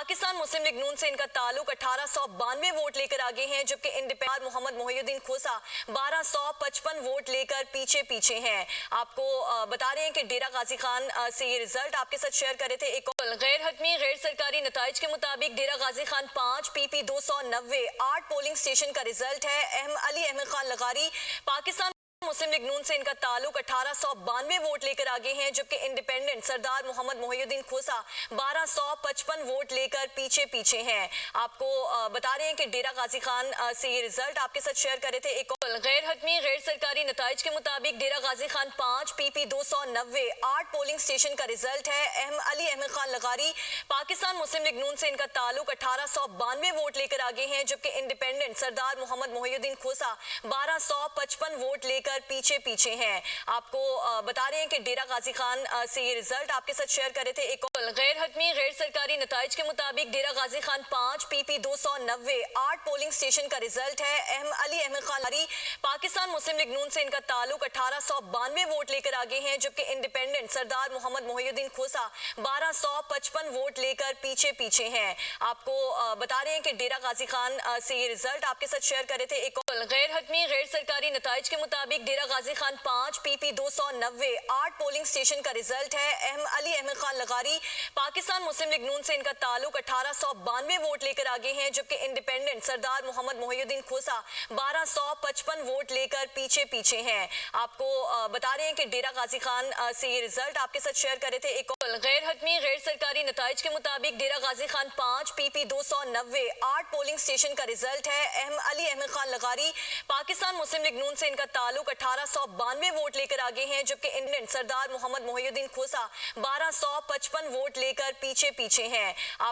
पाकिस्तान मुस्लिम league नून से इनका ताल्लुक 1892 वोट लेकर आगे हैं, जबकि इंडिपेंडेंट मोहम्मद मोहिउद्दीन खोसा 1255 वोट लेकर पीछे हैं। आपको बता रहे हैं कि डेरा गाजी खान से ये रिजल्ट आपके साथ शेयर करे थे। एक और गैर हतमी गैर सरकारी नताइज के मुताबिक डेरा Ghazi Khan 5 PP 290 8 polling station का रिजल्ट है। अली अहमद खान लगारी पाकिस्तान मुस्लिम लीग नून से इनका ताल्लुक 1892 वोट लेकर आगे हैं, जबकि इंडिपेंडेंट सरदार मोहम्मद मोहिउद्दीन खोसा 1255 वोट लेकर पीछे हैं। आपको बता रहे हैं कि डेरा गाजी खान से ये रिजल्ट आपके साथ शेयर करे थे। एक और गैर हतमी गैर सरकारी नताइज के मुताबिक डेरा Ghazi Khan 5 PP 290 8 polling station का रिजल्ट है। अली अहमद खान लगारी पाकिस्तान मुस्लिम लीग नून से इनका ताल्लुक 1892 वोट लेकर आगे हैं, जबकि इंडिपेंडेंट सरदार मोहम्मद मोहिउद्दीन खोसा 1255 वोट लेकर पीछे हैं। आपको बता रहे हैं कि डेरा गाजी खान से ये रिजल्ट आपके साथ शेयर करे थे। एक और गैर हतमी गैर सरकारी नताइज के मुताबिक डेरा Ghazi Khan 5 PP 290 8 polling station का रिजल्ट है। अली अहमद खान लगारी पाकिस्तान मुस्लिम लीग नून से इनका ताल्लुक 1892 वोट लेकर आगे हैं, जबकि इंडिपेंडेंट सरदार मोहम्मद मोहिउद्दीन खोसा 1255 वोट लेकर पीछे हैं। आपको बता रहे हैं कि डेरा गाजी खान से ये रिजल्ट आपके साथ शेयर करे थे। एक और गैर हतमी गैर सरकारी नताइज के मुताबिक डेरा Ghazi Khan 5 PP 290 8 polling station का रिजल्ट है। अली अहमद खान लगारी पाकिस्तान मुस्लिम लीग नून से इनका ताल्लुक 1892 वोट लेकर आगे हैं, जबकि इंडिपेंडेंट सरदार मोहम्मद मोहिउद्दीन खोसा 1255 वोट लेकर पीछे हैं। आपको बता रहे हैं कि डेरा गाजी खान से ये रिजल्ट आपके साथ शेयर करे थे। एक और गैर हतमी गैर सरकारी नताइज के मुताबिक डेरा Ghazi Khan 5 PP 290 8 polling station का रिजल्ट है। अली अहमद खान लगारी पाकिस्तान मुस्लिम लीग नून से इनका ताल्लुक 1892 वोट लेकर आगे हैं, जबकि इंडियन सरदार मोहम्मद मोहिउद्दीन खोसा 1255 वोट लेकर पीछे हैं।